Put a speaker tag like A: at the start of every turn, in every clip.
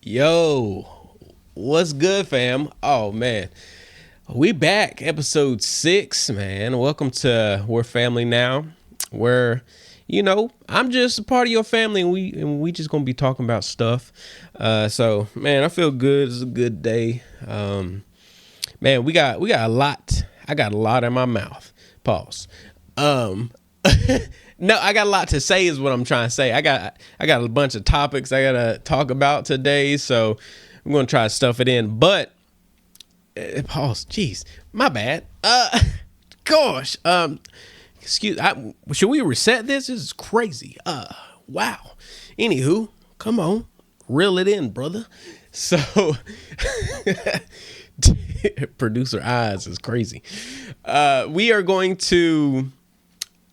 A: Yo, what's good, fam? Oh man, we back, episode 6, man. Welcome to We're Family Now, where I'm just a part of your family, and we just gonna be talking about stuff. So man, I feel good. It's a good day. Man, we got a lot. I got a lot in my mouth. Pause. No, I got a lot to say is what I'm trying to say. I got a bunch of topics I gotta talk about today, so I'm gonna try to stuff it in. But pause. Jeez, my bad. Gosh. Should we reset this? This is crazy. Wow. Anywho, come on, reel it in, brother. So, producer eyes is crazy. We are going to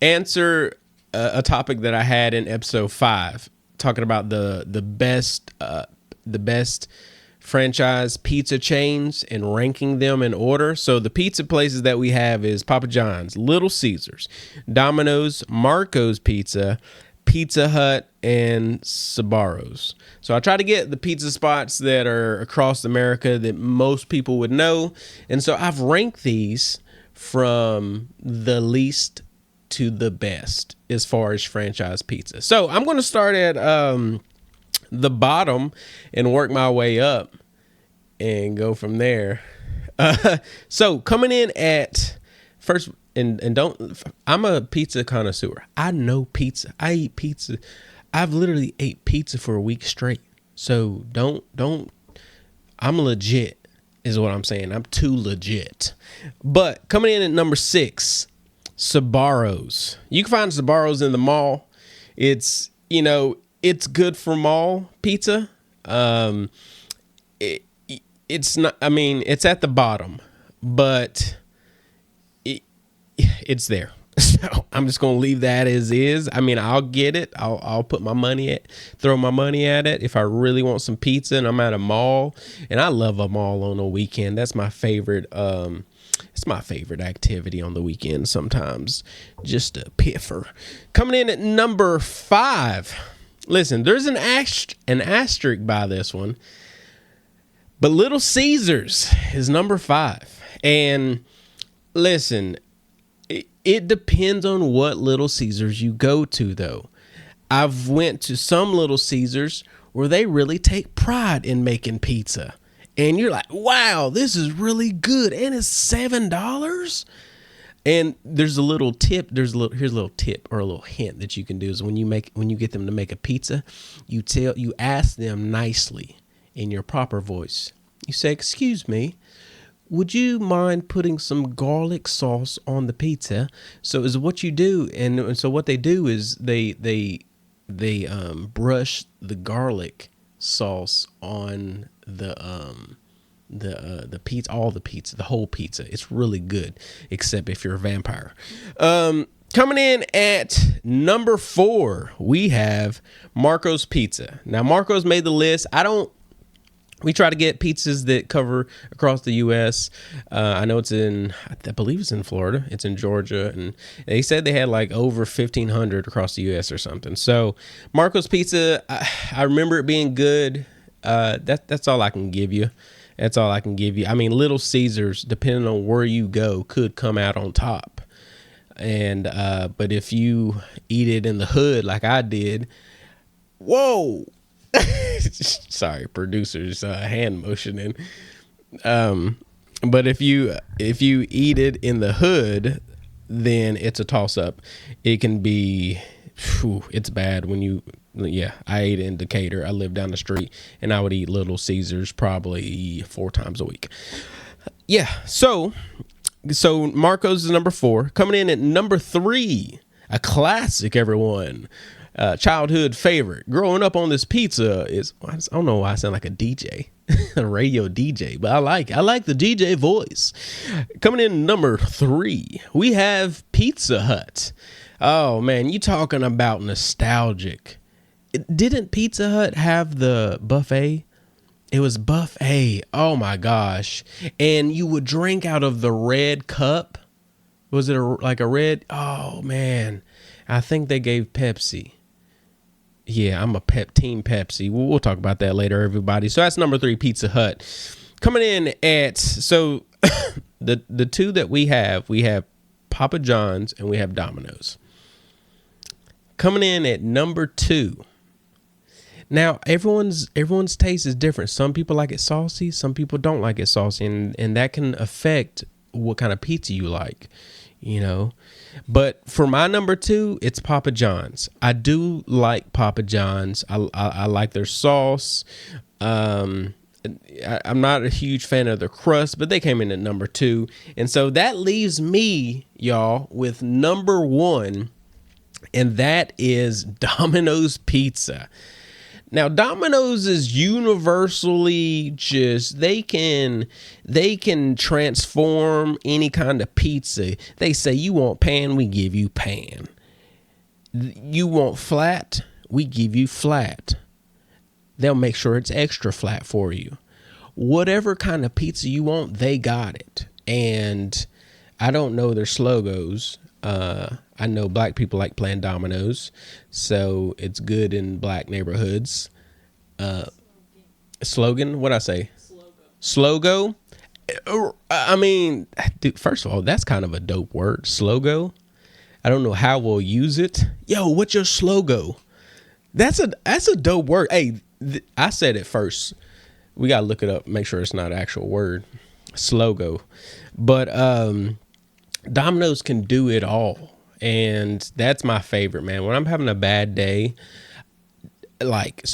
A: answer a topic that I had in episode 5, talking about the best franchise pizza chains and ranking them in order. So the pizza places that we have is Papa John's, Little Caesars, Domino's, Marco's Pizza, Pizza Hut, and Sbarro's. So I try to get the pizza spots that are across America that most people would know. And so I've ranked these from the least to the best as far as franchise pizza. So I'm going to start at the bottom and work my way up and go from there. So coming in at first, and don't, I'm a pizza connoisseur. I know pizza. I eat pizza. I've literally ate pizza for a week straight. So don't, I'm legit is what I'm saying. I'm too legit. But coming in at number 6, Sbarro's. You can find Sbarro's in the mall. It's good for mall pizza. It's not. I mean, it's at the bottom, but it's there. So I'm just gonna leave that as is. I mean, I'll get it. I'll put my money throw my money at it if I really want some pizza and I'm at a mall. And I love a mall on a weekend. That's my favorite. It's my favorite activity on the weekend sometimes, just a piffer. Coming in at number 5. Listen, there's an asterisk by this one, but Little Caesars is number 5. And listen, it depends on what Little Caesars you go to, though. I've went to some Little Caesars where they really take pride in making pizza. And you're like, wow, this is really good. And it's $7. And there's a little tip. Here's a little tip or a little hint that you can do is when you get them to make a pizza, you ask them nicely in your proper voice. You say, excuse me, would you mind putting some garlic sauce on the pizza? So is what you do. And so what they do is they brush the garlic sauce on the pizza, all the pizza, the whole pizza. It's really good, except if you're a vampire. Coming in at number 4, we have Marco's Pizza. Now, Marco's made the list. We try to get pizzas that cover across the U.S. I know I believe it's in Florida. It's in Georgia. And they said they had like over 1,500 across the U.S. or something. So Marco's Pizza, I remember it being good. That's all I can give you. That's all I can give you. I mean, Little Caesars, depending on where you go, could come out on top. And but if you eat it in the hood like I did, whoa. Sorry, producers, hand motioning. But if you eat it in the hood, then it's a toss up. It can be, it's bad when I ate in Decatur. I lived down the street, and I would eat Little Caesars probably 4 times a week. Yeah, so Marco's is number 4. Coming in at number 3, a classic, everyone. Childhood favorite. Growing up on this pizza is, I don't know why I sound like a DJ, a radio DJ, but I like the DJ voice. Coming in number 3, we have Pizza Hut. Oh man, you talking about nostalgic. Didn't Pizza Hut have the buffet? It was buffet. Oh my gosh. And you would drink out of the red cup. Was it like a red? Oh man. I think they gave Pepsi. Yeah, I'm a team Pepsi. We'll talk about that later, everybody. So that's number 3, Pizza Hut. Coming in at, so the two that we have Papa John's and we have Domino's. Coming in at number 2. Now, everyone's taste is different. Some people like it saucy, some people don't like it saucy, and that can affect what kind of pizza you like, you know. But for my number 2, it's Papa John's. I do like Papa John's. I like their sauce. I'm not a huge fan of the crust, but they came in at number 2. And so that leaves me, y'all, with number 1, and that is Domino's Pizza. Now, Domino's is universally just, they can transform any kind of pizza. They say, you want pan, we give you pan. You want flat, we give you flat. They'll make sure it's extra flat for you. Whatever kind of pizza you want, they got it. And I don't know their slogos. I know black people like playing dominoes, so it's good in black neighborhoods. Slogan? What'd I say? Slogo. I mean, dude, first of all, that's kind of a dope word. Slogo. I don't know how we'll use it. Yo, what's your slogo? That's a dope word. Hey, I said it first. We gotta look it up, make sure it's not an actual word. Slogo. But Domino's can do it all. And that's my favorite, man. When I'm having a bad day, like,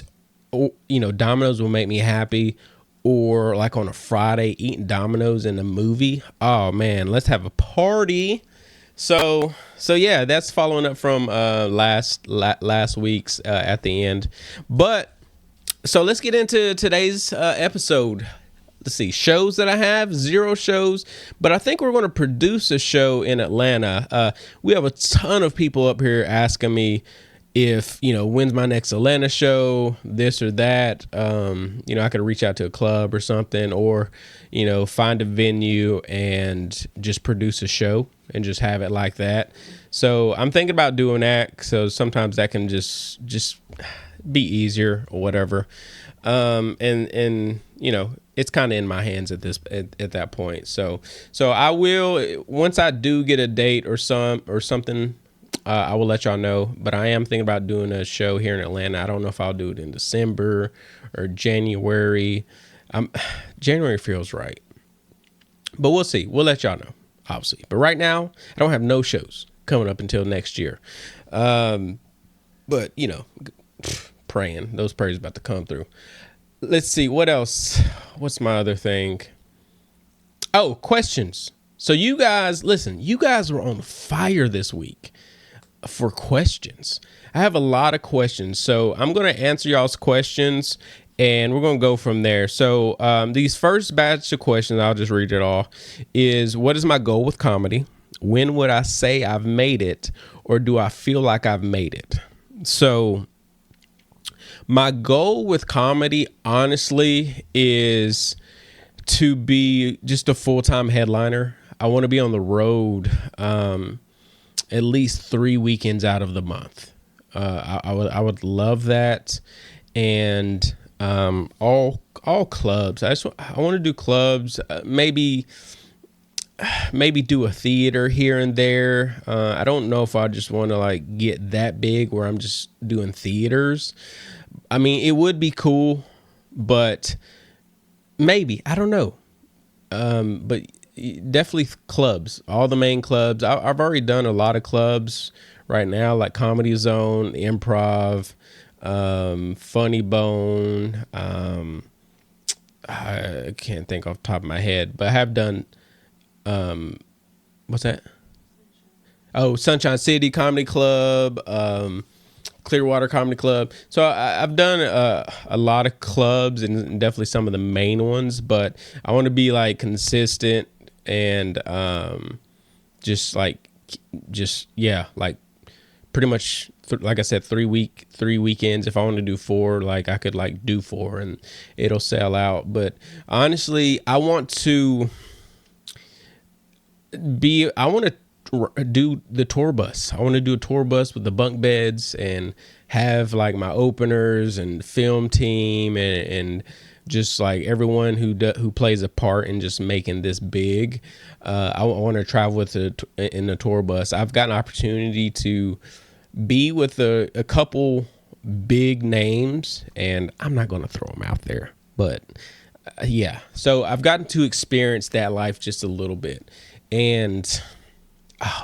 A: you know, Domino's will make me happy. Or like on a Friday, eating Domino's in a movie. Oh man, let's have a party. So yeah, that's following up from last week's at the end. But so let's get into today's episode. Let's see, shows that I have, 0 shows, but I think we're going to produce a show in Atlanta. We have a ton of people up here asking me if, you know, when's my next Atlanta show, this or that. You know, I could reach out to a club or something, or, you know, find a venue and just produce a show and just have it like that. So I'm thinking about doing that. So sometimes that can just be easier or whatever. And you know, it's kind of in my hands at that point. So I will, once I do get a date or something, I will let y'all know. But I am thinking about doing a show here in Atlanta. I don't know if I'll do it in December or January. January feels right, but we'll see. We'll let y'all know, obviously. But right now, I don't have no shows coming up until next year. But you know, praying, those prayers about to come through. Let's see, what else? What's my other thing? Oh, questions. So you guys, listen, you guys were on fire this week for questions. I have a lot of questions. So I'm going to answer y'all's questions and we're going to go from there. So these first batch of questions, I'll just read it all, is what is my goal with comedy? When would I say I've made it? Or do I feel like I've made it? So my goal with comedy, honestly, is to be just a full-time headliner. I want to be on the road at least 3 weekends out of the month. I would love that, and all clubs. I want to do clubs. Maybe do a theater here and there. I don't know if I just want to like get that big where I'm just doing theaters. I mean, it would be cool, but maybe, I don't know. But definitely clubs, all the main clubs. I've already done a lot of clubs right now, like Comedy Zone, Improv, Funny Bone. I can't think off the top of my head, but I have done, what's that? Oh, Sunshine City Comedy Club, Clearwater Comedy Club. So I've done a lot of clubs and definitely some of the main ones, but I want to be like consistent and like pretty much like I said, 3 weekends. If I want to do 4, like I could like do 4 and it'll sell out. But honestly, I want to do the tour bus. I want to do a tour bus with the bunk beds and have like my openers and film team and just like everyone who plays a part in just making this big. I want to travel with in the tour bus. I've got an opportunity to be with a couple big names, and I'm not going to throw them out there, but yeah. So I've gotten to experience that life just a little bit, and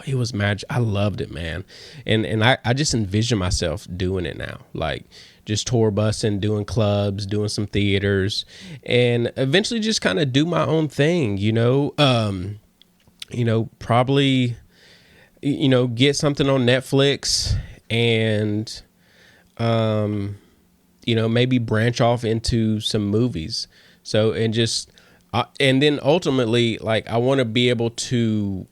A: it was magic. I loved it, man. And I just envision myself doing it now, like just tour busing, doing clubs, doing some theaters, and eventually just kind of do my own thing, probably, get something on Netflix and, maybe branch off into some movies. So, and then ultimately, like, I want to be able to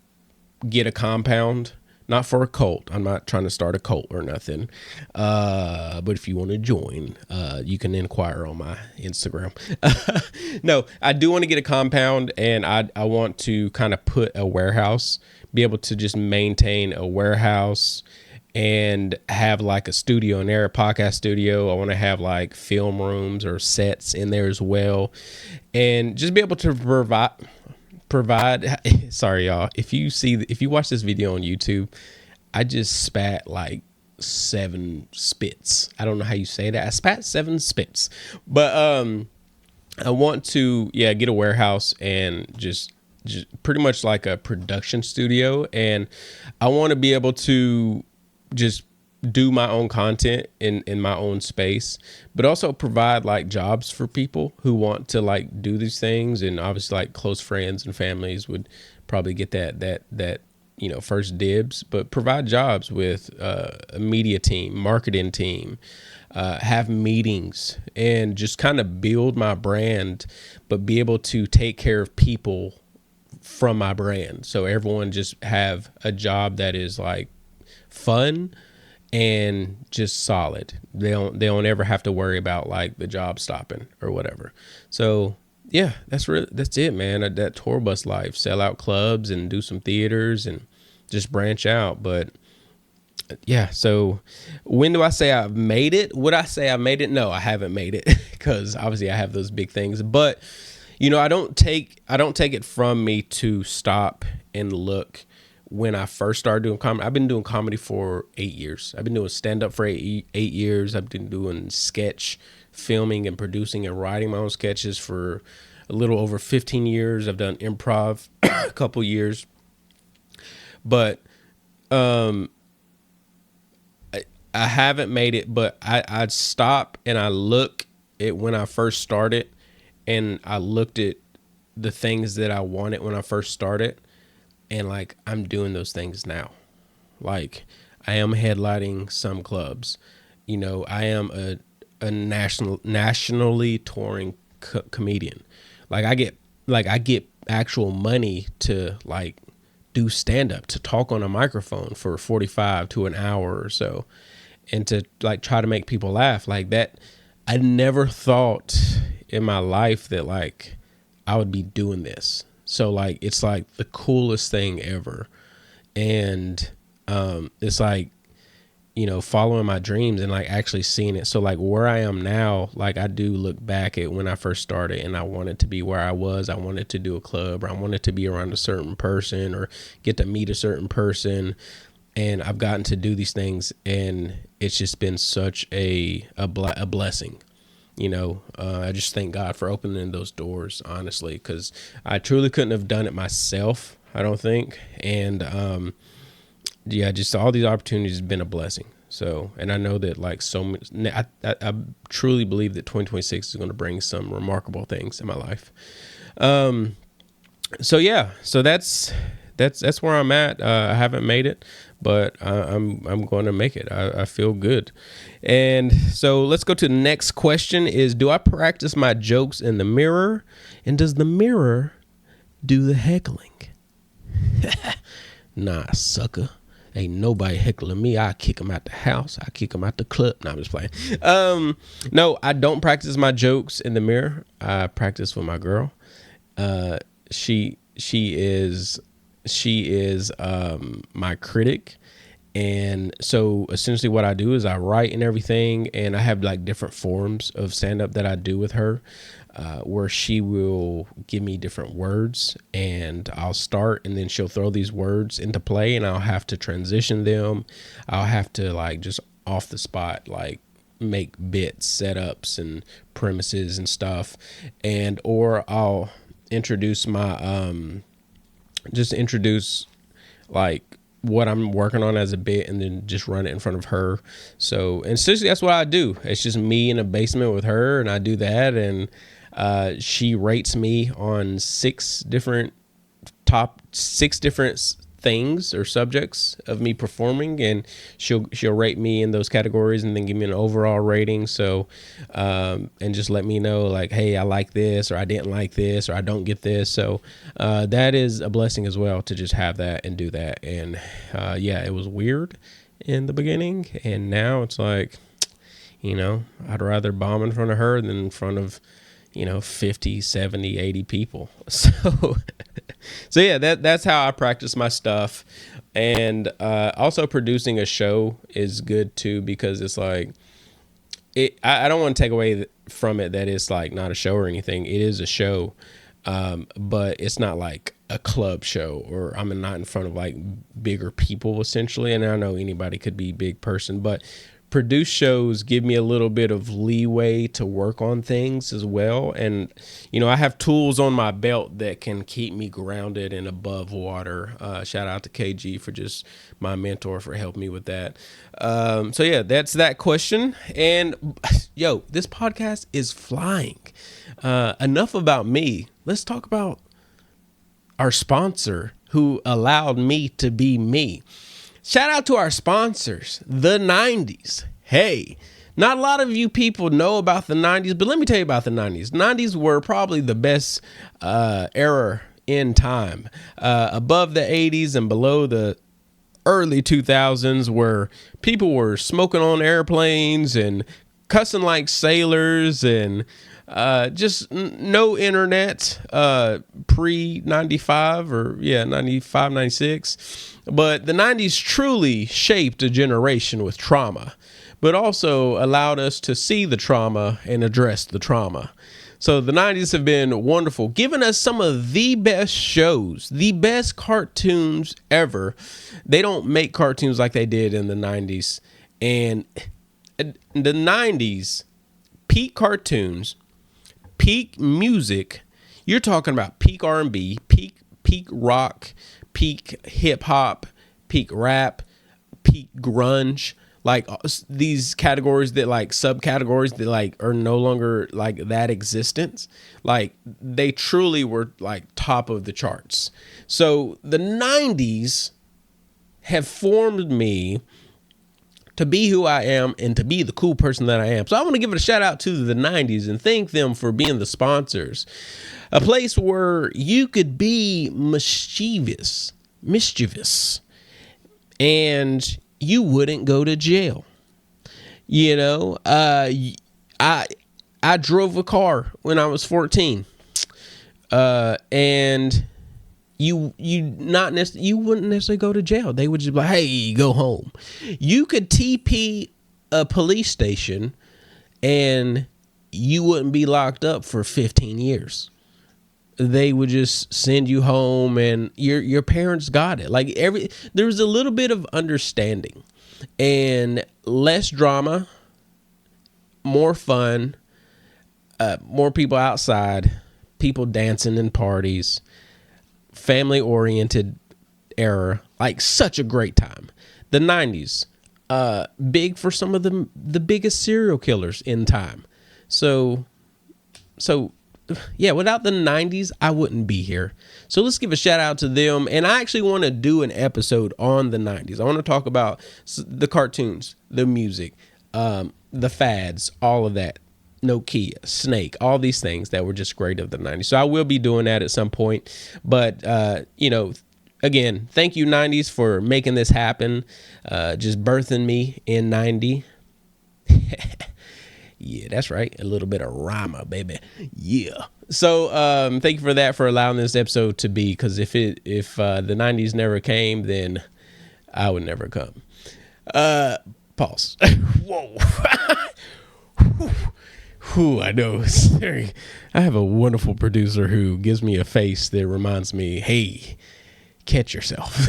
A: get a compound, not for a cult. I'm not trying to start a cult or nothing. But if you want to join, you can inquire on my Instagram. No, I do want to get a compound, and I want to kind of put a warehouse, be able to just maintain a warehouse and have like a studio in there, a podcast studio. I want to have like film rooms or sets in there as well, and just be able to provide. Sorry, y'all. If you watch this video on YouTube, I just spat like 7 spits. I don't know how you say that. I spat 7 spits, but I want to get a warehouse and just pretty much like a production studio, and I want to be able to just do my own content in my own space, but also provide like jobs for people who want to like do these things. And obviously like close friends and families would probably get that first dibs, but provide jobs with a media team, marketing team, have meetings, and just kind of build my brand, but be able to take care of people from my brand. So everyone just have a job that is like fun and just solid. They don't ever have to worry about like the job stopping or whatever. So yeah, that's it, man. That tour bus life, sell out clubs and do some theaters and just branch out. But yeah, so when do I say I've made it? Would I say I made it? No, I haven't made it, because obviously I have those big things. But I don't take it from me to stop and look. When I first started doing comedy, I've been doing comedy for 8 years. I've been doing stand-up for 8 years. I've been doing sketch filming and producing and writing my own sketches for a little over 15 years. I've done improv a couple years. But I haven't made it, but I'd stop and I look at when I first started, and I looked at the things that I wanted when I first started. And like, I'm doing those things now. Like, I am headlining some clubs. I am a nationally touring comedian. Like, I get actual money to like do stand up, to talk on a microphone for 45 to an hour or so, and to like try to make people laugh like that. I never thought in my life that like I would be doing this. So like, it's like the coolest thing ever. And it's like, following my dreams and like actually seeing it. So like where I am now, like I do look back at when I first started, and I wanted to be where I was. I wanted to do a club, or I wanted to be around a certain person or get to meet a certain person. And I've gotten to do these things, and it's just been such a blessing. I just thank God for opening those doors, honestly, because I truly couldn't have done it myself, I don't think. And just all these opportunities have been a blessing. So, and I know that like so much, I truly believe that 2026 is going to bring some remarkable things in my life. So that's where I'm at. I haven't made it, but I'm going to make it. I feel good. And so let's go to the next question is, do I practice my jokes in the mirror? And does the mirror do the heckling? Nah, sucker. Ain't nobody heckling me. I kick them out the house. I kick them out the club. No, I'm just playing. No, I don't practice my jokes in the mirror. I practice with my girl. She is She is my critic. And so essentially what I do is I write and everything, and I have like different forms of stand up that I do with her, where she will give me different words and I'll start, and then she'll throw these words into play and I'll have to transition them. I'll have to like just off the spot, like make bits, setups and premises and stuff. And, or I'll introduce my, just introduce like what I'm working on as a bit and then just run it in front of her. So, and essentially that's what I do. It's just me in a basement with her, and I do that. And she rates me on six different things or subjects of me performing, and she'll rate me in those categories and then give me an overall rating. So and just let me know like, hey, I like this, or I didn't like this, or I don't get this. So that is a blessing as well, to just have that and do that. And yeah, it was weird in the beginning, and now it's like, I'd rather bomb in front of her than in front of 50, 70, 80 people. So yeah, that's how I practice my stuff. And also producing a show is good too, because it's like, I don't want to take away from it that it's like not a show or anything. It is a show, but it's not like a club show, or I'm not in front of like bigger people essentially. And I know anybody could be a big person, but produced shows give me a little bit of leeway to work on things as well. And, I have tools on my belt that can keep me grounded and above water. Shout out to KG for just my mentor for helping me with that. So yeah, that's that question. And yo, this podcast is flying. Enough about me. Let's talk about our sponsor who allowed me to be me. Shout out to our sponsors, the 90s. Hey, not a lot of you people know about the 90s, but let me tell you about the 90s. 90s were probably the best era in time. Above the 80s and below the early 2000s, where people were smoking on airplanes and cussing like sailors, and just no internet pre 95 or 95, 96. But the 90s truly shaped a generation with trauma, but also allowed us to see the trauma and address the trauma. So the 90s have been wonderful, giving us some of the best shows, the best cartoons ever. They don't make cartoons like they did in the 90s. And the 90s, peak cartoons, peak music, you're talking about peak R&B, peak rock, peak hip hop, peak rap, peak grunge, like these categories that like subcategories that like are no longer like that existence. Like they truly were like top of the charts. So the 90s have formed me to be who I am and to be the cool person that I am. So I want to give it a shout out to the 90s and thank them for being the sponsors. A place where you could be mischievous, and you wouldn't go to jail. I drove a car when I was 14, and you wouldn't necessarily go to jail. They would just be like, hey, go home. You could TP a police station and you wouldn't be locked up for 15 years. They would just send you home, and your parents got it. Like there was a little bit of understanding and less drama, more fun, more people outside, people dancing in parties, family-oriented era, like such a great time. The 90s, big for some of the biggest serial killers in time. So yeah, without the 90s, I wouldn't be here. So let's give a shout out to them. And I actually want to do an episode on the 90s. I want to talk about the cartoons, the music, the fads, all of that. Nokia, Snake, all these things that were just great of the 90s. So I will be doing that at some point. But, again, thank you 90s for making this happen. Just birthing me in 90. Yeah, that's right. A little bit of rhymer, baby. Yeah. So thank you for that, for allowing this episode to be, because if the 90s never came, then I would never come. Pause. Whoa. Whew, I know. I have a wonderful producer who gives me a face that reminds me, hey, catch yourself.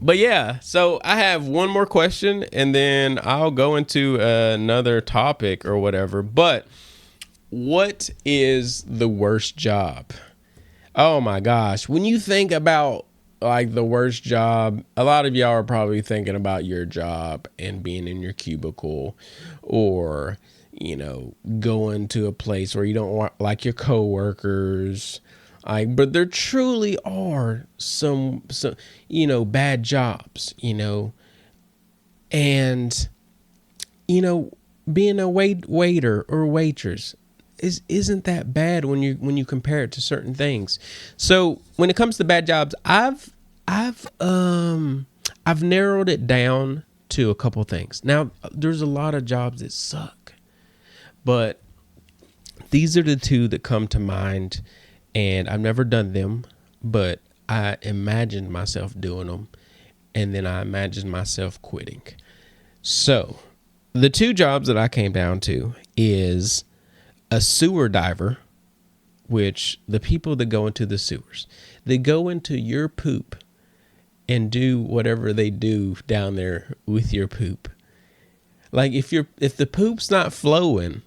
A: But yeah, so I have one more question and then I'll go into another topic or whatever. But what is the worst job? Oh my gosh. When you think about like the worst job, a lot of y'all are probably thinking about your job and being in your cubicle, or, you know, going to a place where you don't want, like, your coworkers. Like, but there truly are some, you know, bad jobs, you know, and, you know, being a waiter or waitress isn't that bad when you compare it to certain things. So when it comes to bad jobs, I've narrowed it down to a couple things. Now, there's a lot of jobs that suck, but these are the two that come to mind, and I've never done them, but I imagined myself doing them, and then I imagined myself quitting. So the two jobs that I came down to is a sewer diver, which the people that go into the sewers, they go into your poop and do whatever they do down there with your poop. Like, if the poop's not flowing,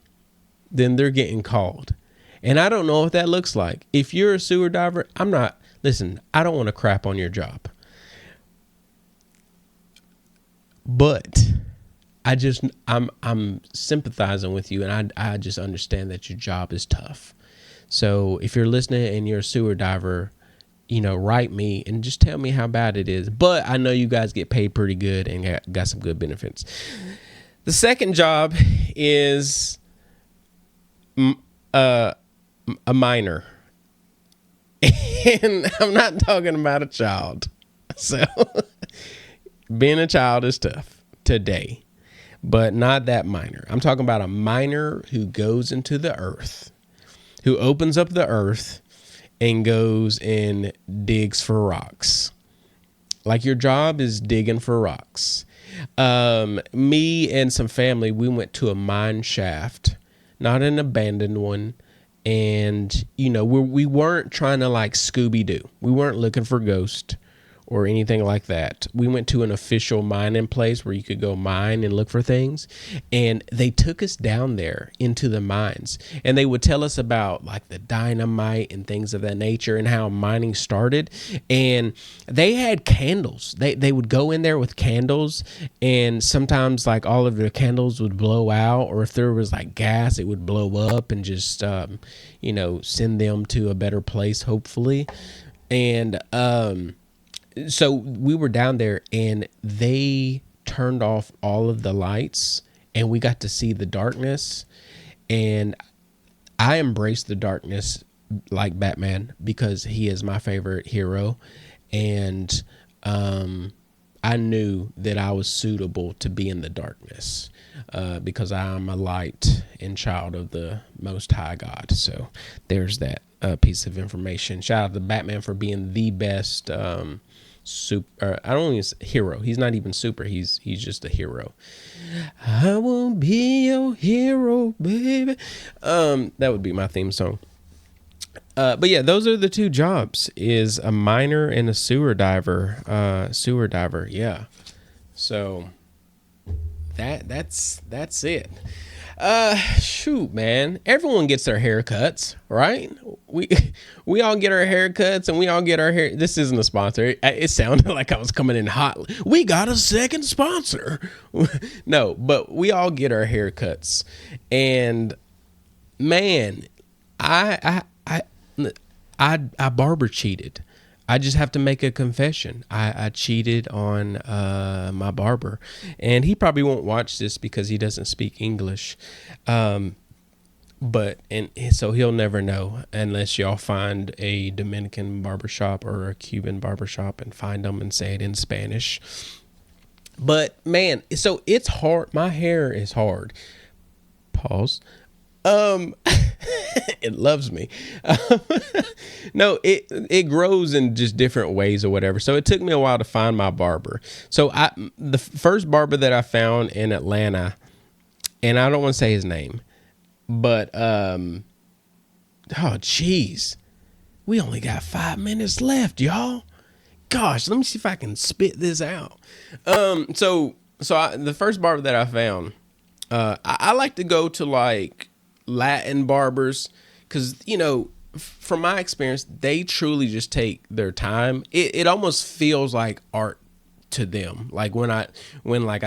A: then they're getting called. And I don't know what that looks like. If you're a sewer diver, I don't want to crap on your job, but I'm sympathizing with you, and I just understand that your job is tough. So if you're listening and you're a sewer diver, you know, write me and just tell me how bad it is. But I know you guys get paid pretty good and got some good benefits. The second job is a minor. And I'm not talking about a child. So being a child is tough today, but not that minor. I'm talking about a miner who goes into the earth, who opens up the earth and goes and digs for rocks. Like, your job is digging for rocks. Me and some family, we went to a mine shaft, not an abandoned one. And, you know, we weren't trying to, like, Scooby-Doo. We weren't looking for ghosts or anything like that. We went to an official mining place where you could go mine and look for things. And they took us down there into the mines. And they would tell us about, like, the dynamite and things of that nature and how mining started. And they had candles. They would go in there with candles. And sometimes, like, all of their candles would blow out. Or if there was, like, gas, it would blow up and just, you know, send them to a better place, hopefully. And so we were down there and they turned off all of the lights and we got to see the darkness. And I embraced the darkness like Batman because he is my favorite hero. And I knew that I was suitable to be in the darkness because I am a light and child of the Most High God. So there's that piece of information. Shout out to Batman for being the best super. I don't even hero. He's not even super. He's just a hero. I will be your hero, baby. That would be my theme song. But yeah, those are the two jobs: is a miner and a sewer diver. Yeah. So that's it. Shoot, man. Everyone gets their haircuts, right? We all get our haircuts and we all get our hair. This isn't a sponsor. It sounded like I was coming in hot. We got a second sponsor. No, but we all get our haircuts. And man, I barber cheated. I just have to make a confession. I cheated on my barber, and he probably won't watch this because he doesn't speak English. But so he'll never know unless y'all find a Dominican barbershop or a Cuban barbershop and find them and say it in Spanish. But man, so it's hard. My hair is hard. Pause. It loves me. No, it grows in just different ways or whatever. So it took me a while to find my barber. So the first barber that I found in Atlanta, and I don't want to say his name, but oh geez, we only got 5 minutes left, y'all. Gosh, let me see if I can spit this out. So the first barber that I found, I like to go to like Latin barbers because, you know, from my experience, they truly just take their time. It almost feels like art to them. Like when I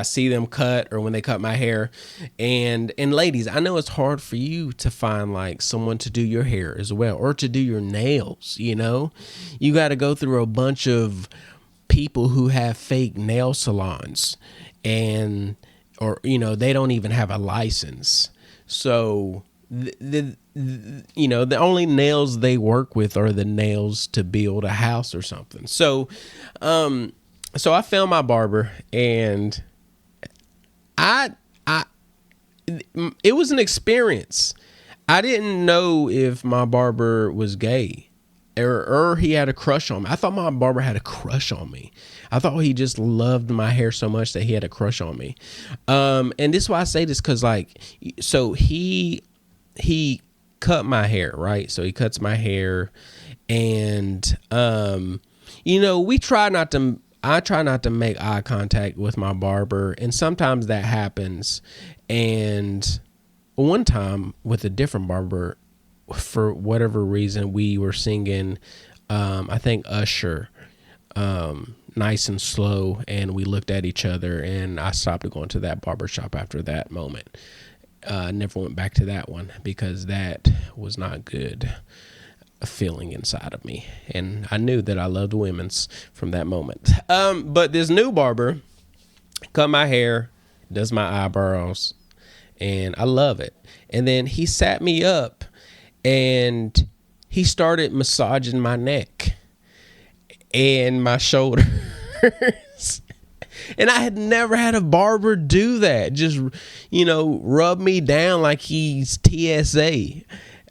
A: see them cut or when they cut my hair. And ladies, I know it's hard for you to find like someone to do your hair as well, or to do your nails, you know. You got to go through a bunch of people who have fake nail salons, or you know, they don't even have a license. So the only nails they work with are the nails to build a house or something. So I found my barber, and it was an experience. I didn't know if my barber was gay or he had a crush on me. I thought my barber had a crush on me. I thought he just loved my hair so much that he had a crush on me. And this is why I say this, because like, so he cut my hair, right? So he cuts my hair, and you know, I try not to make eye contact with my barber, and sometimes that happens. And one time with a different barber, for whatever reason, we were singing, I think Usher, Nice and Slow, and we looked at each other, and I stopped going to that barbershop after that moment. Never went back to that one because that was not good feeling inside of me, and I knew that I loved women's from that moment. But this new barber cut my hair, does my eyebrows, and I love it. And then he sat me up and he started massaging my neck and my shoulders. And I had never had a barber do that. Just, you know, rub me down like he's TSA.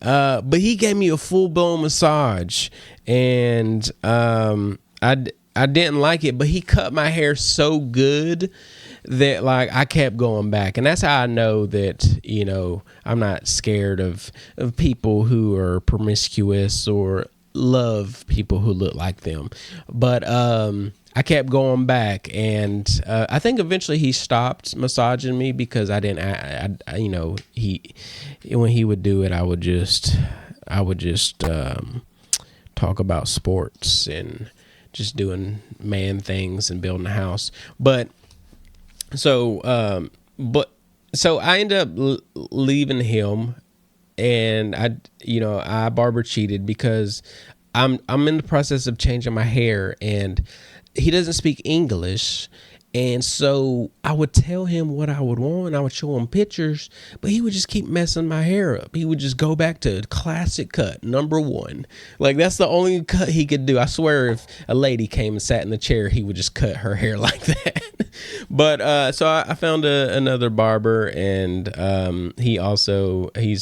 A: But he gave me a full-blown massage, and I didn't like it, but he cut my hair so good that like I kept going back. And that's how I know that, you know, I'm not scared of people who are promiscuous or love people who look like them. But I kept going back, and I think eventually he stopped massaging me because I didn't, you know, when he would do it, I would just talk about sports and just doing man things and building a house. But so I ended up leaving him, and I barber cheated because I'm in the process of changing my hair, and he doesn't speak English. And so I would tell him what I would want. I would show him pictures, but he would just keep messing my hair up. He would just go back to classic cut, number one. Like, that's the only cut he could do. I swear if a lady came and sat in the chair, he would just cut her hair like that. But so I found another barber, and he's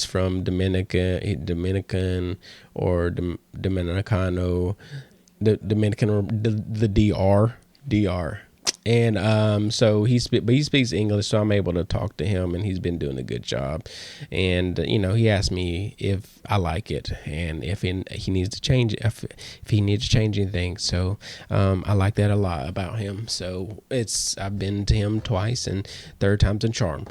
A: from Dominican or Dominicano, Dominican, or the DR. And so he speaks English, so I'm able to talk to him, and he's been doing a good job. And he asked me if I like it and if he needs to change it, if he needs to change anything. So I like that a lot about him. So I've been to him twice, and third time's a charm.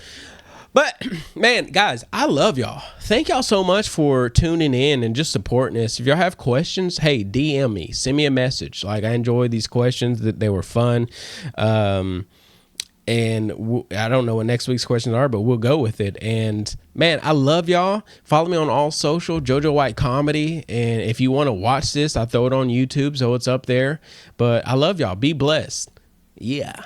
A: But man, guys, I love y'all. Thank y'all so much for tuning in and just supporting us. If y'all have questions, hey, DM me, send me a message. Like, I enjoyed these questions; that they were fun. And I don't know what next week's questions are, but we'll go with it. And man, I love y'all. Follow me on all social, JoJo White Comedy. And if you want to watch this, I throw it on YouTube, so it's up there. But I love y'all. Be blessed. Yeah.